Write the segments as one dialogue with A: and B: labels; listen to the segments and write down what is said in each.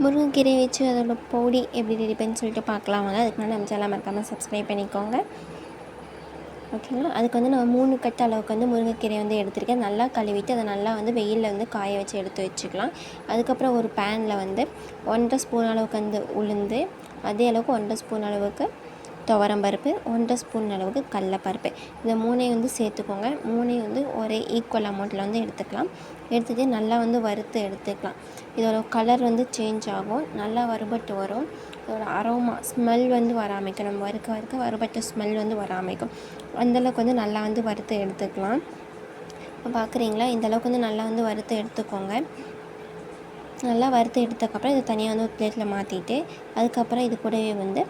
A: முருங்கைக்கீரை வச்சு அதோட பொடி எப்படி ரெடி பண்ணி சொல்லிட்டு பார்க்கலாம் வாங்க. அதுக்கு முன்னாடி நம்ம சேனல் மறக்காமல் சப்ஸ்கிரைப் பண்ணிக்கோங்க. ஓகேங்களா. அதுக்கு வந்து நான் 3 கட்டு அளவுக்கு வந்து முருங்கைக்கீரை வந்து எடுத்திருக்கேன். நல்லா கழுவிட்டு அதை நல்லா வந்து வெயிலில் வந்து காய வச்சு எடுத்து வச்சுக்கலாம். அதுக்கப்புறம் ஒரு பேனில் வந்து 1.5 ஸ்பூன் அளவுக்கு வந்து உளுந்து, அதே அளவுக்கு 1.5 ஸ்பூன் அளவுக்கு துவரம்பருப்பு, 1.5 ஸ்பூன் அளவுக்கு கடலப்பருப்பு, இந்த 3ஐயும் வந்து சேர்த்துக்கோங்க. 3ஐயும் வந்து ஒரே ஈக்குவல் அமௌண்ட்டில் வந்து எடுத்துக்கலாம். எடுத்துகிட்டு நல்லா வந்து வறுத்து எடுத்துக்கலாம். இதோட கலர் வந்து சேஞ்ச் ஆகும், நல்லா வறுபட்டு வரும். இதோட அரோமா ஸ்மெல் வந்து வர ஆரம்பிக்கும். நம்ம வறுக்க வறுபட்ட ஸ்மெல் வந்து வர ஆரம்பிக்கும். அந்தளவுக்கு வந்து நல்லா வந்து வறுத்து எடுத்துக்கலாம். இப்போ பார்க்குறீங்களா, இந்தளவுக்கு வந்து நல்லா வந்து வறுத்து எடுத்துக்கோங்க. நல்லா வறுத்து எடுத்ததுக்கப்புறம் இதை தனியாக வந்து ஒரு பிளேட்டில் மாற்றிட்டு, அதுக்கப்புறம் இது கூடவே வந்து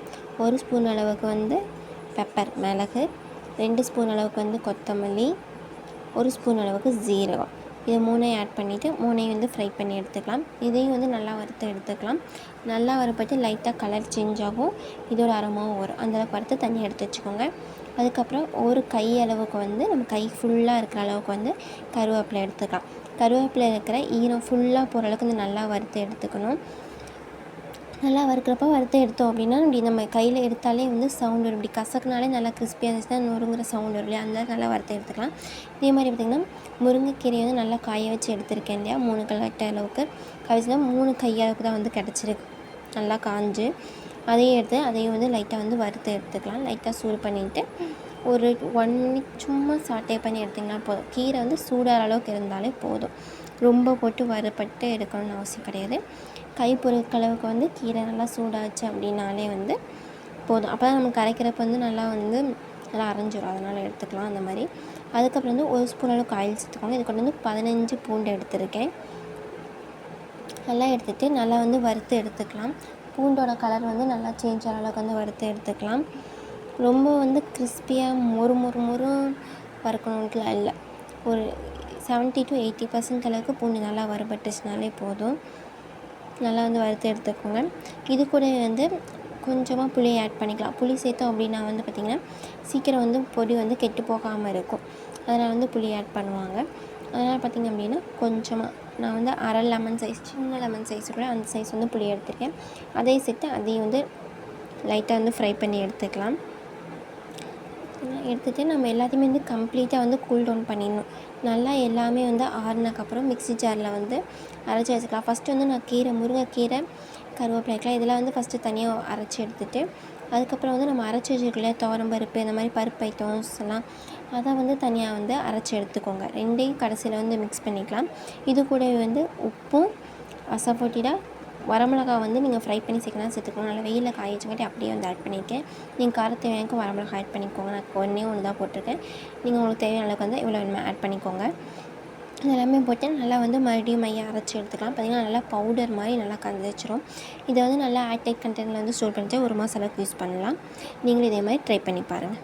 A: 1 ஸ்பூன் அளவுக்கு வந்து பெப்பர் மிளகு, 2 ஸ்பூன் அளவுக்கு வந்து கொத்தமல்லி, 1 ஸ்பூன் அளவுக்கு ஜீரகம், இது 3ஐயும் ஆட் பண்ணிவிட்டு 3ஐயும் வந்து ஃப்ரை பண்ணி எடுத்துக்கலாம். இதையும் வந்து நல்லா வறுத்து எடுத்துக்கலாம். நல்லா வறுப்பட்டு லைட்டாக கலர் சேஞ்ச் ஆகும், இதோட அரோமாவும் வரும். அந்தளவுக்கு வறுத்து தனியாக எடுத்து வச்சுக்கோங்க. அதுக்கப்புறம் ஒரு கை அளவுக்கு வந்து நம்ம கை ஃபுல்லாக இருக்கிற அளவுக்கு வந்து கருவேப்பிலை எடுத்துக்கலாம். கருவேப்பிலை இருக்கிற ஈரம் ஃபுல்லாக போகிற அளவுக்கு வந்து நல்லா வறுத்து எடுத்துக்கணும். நல்லா வறுத்து எடுத்தோம் அப்படின்னா இப்படி நம்ம கையில் எடுத்தாலே வந்து சவுண்ட் வரும். இப்படி கசக்குனாலே நல்லா கிறிஸ்பியாக இருந்துச்சுன்னா நொறுங்குற சவுண்ட் வரும் இல்லையா, அந்த நல்லா வறுத்து எடுத்துக்கலாம். இதே மாதிரி பார்த்திங்கன்னா முருங்கைக்கீரையை வந்து நல்லா காய வச்சு எடுத்துருக்கேன் இல்லையா, 3 கட்டு அளவுக்கு காய்ச்சினா 3 கை அளவுக்கு தான் வந்து கிடச்சிருக்கு. நல்லா காஞ்சு அதையும் வந்து லைட்டாக வந்து வறுத்து எடுத்துக்கலாம். லைட்டாக சூடு பண்ணிவிட்டு ஒரு 1 மினிட் சும்மா சாட்டே பண்ணி எடுத்திங்கன்னா போதும். கீரை வந்து சூடாகிற அளவுக்கு இருந்தாலே போதும். ரொம்ப போட்டு வறுபட்டு எடுக்கணும்னு அவசியம் கிடையாது. கை பொறுக்கிற அளவுக்கு வந்து கீரை நல்லா சூடாச்சு அப்படின்னாலே வந்து போதும். அப்போ தான் நம்ம கரைக்கிறப்ப வந்து நல்லா அரைஞ்சிடும். அதனால் எடுத்துக்கலாம் அந்த மாதிரி. அதுக்கப்புறம் வந்து 1 ஸ்பூன் அளவுக்கு ஆயில் சேர்த்துக்கோங்க. இதுக்கு வந்து 15 பூண்டு எடுத்துருக்கேன். நல்லா எடுத்துகிட்டு நல்லா வந்து வறுத்து எடுத்துக்கலாம். பூண்டோட கலர் வந்து நல்லா சேஞ்ச் ஆகிற அளவுக்கு வந்து வறுத்து எடுத்துக்கலாம். ரொம்ப வந்து கிறிஸ்பியாக மொறு வறுக்கணுன்ட்டுலாம் இல்லை. ஒரு 70 to 80% அளவுக்கு பூண்டு நல்லா வறுபட்டுச்சுனாலே போதும். நல்லா வந்து வறுத்து எடுத்துக்கோங்க. இது கூட வந்து கொஞ்சமாக புளி ஆட் பண்ணிக்கலாம். புளி சேர்த்தோம் அப்படின்னா வந்து பார்த்திங்கன்னா சீக்கிரம் வந்து பொடி வந்து கெட்டு போகாமல் இருக்கும். அதனால் வந்து புளி ஆட் பண்ணுவாங்க. அதனால் பார்த்திங்க அப்படின்னா கொஞ்சமாக நான் வந்து அரை லெமன் சைஸ், சின்ன லெமன் சைஸ் கூட அந்த சைஸ் வந்து புளி எடுத்துருக்கேன். அதையும் சேர்த்து அதையும் வந்து லைட்டாக வந்து ஃப்ரை பண்ணி எடுத்துக்கலாம். எடுத்துகிட்டு நம்ம எல்லாத்தையுமே வந்து கம்ப்ளீட்டாக வந்து கூல் டவுன் பண்ணிடணும். நல்லா எல்லாமே வந்து ஆறுனதுக்கப்புறம் மிக்ஸி ஜாரில் வந்து அரைச்சி வச்சுக்கலாம். ஃபஸ்ட்டு வந்து நான் முருங்கைக்கீரை, கருவேப்பிலைக்கலாம் இதெல்லாம் வந்து ஃபஸ்ட்டு தனியாக அரைச்சி எடுத்துகிட்டு, அதுக்கப்புறம் வந்து நம்ம அரைச்சி வச்சுருக்கல துவரம்பருப்பு இந்த மாதிரி பருப்பு ஐட்டம்ஸ் எல்லாம் அதை வந்து தனியாக வந்து அரைச்சி எடுத்துக்கோங்க. 2ஐயும் கடைசியில் வந்து மிக்ஸ் பண்ணிக்கலாம். இது கூடவே வந்து உப்பும் அசப்போட்டிடா வரமிளகா வந்து நீங்கள் ஃப்ரை பண்ணி சேர்த்துக்கணும். நல்லா வெயிலில் காய வச்சுக்காட்டி அப்படியே வந்து ஆட் பண்ணியிருக்கேன். நீங்கள் காரத்தை தேவையானக்கு வரமிளகா ஆட் பண்ணிக்கோங்க. நான் ஒன்றே ஒன்று தான் போட்டிருக்கேன். நீங்கள் உங்களுக்கு தேவையான அளவுக்கு வந்து இவ்வளோ வேணுமா ஆட் பண்ணிக்கோங்க. இதெல்லாமே போட்டு நல்லா வந்து மறுபடியும் மையம் அரைச்சி எடுத்துக்கலாம். பார்த்திங்கன்னா நல்லா பவுடர் மாதிரி நல்லா கரைச்சிரும். இதை வந்து நல்லா ஏர்டைட் கண்டெய்னரில் வந்து ஸ்டோர் பண்ணிட்டு 1 மாதம் அளவுக்கு யூஸ் பண்ணலாம். நீங்களும் இதே மாதிரி ட்ரை பண்ணி பாருங்கள்.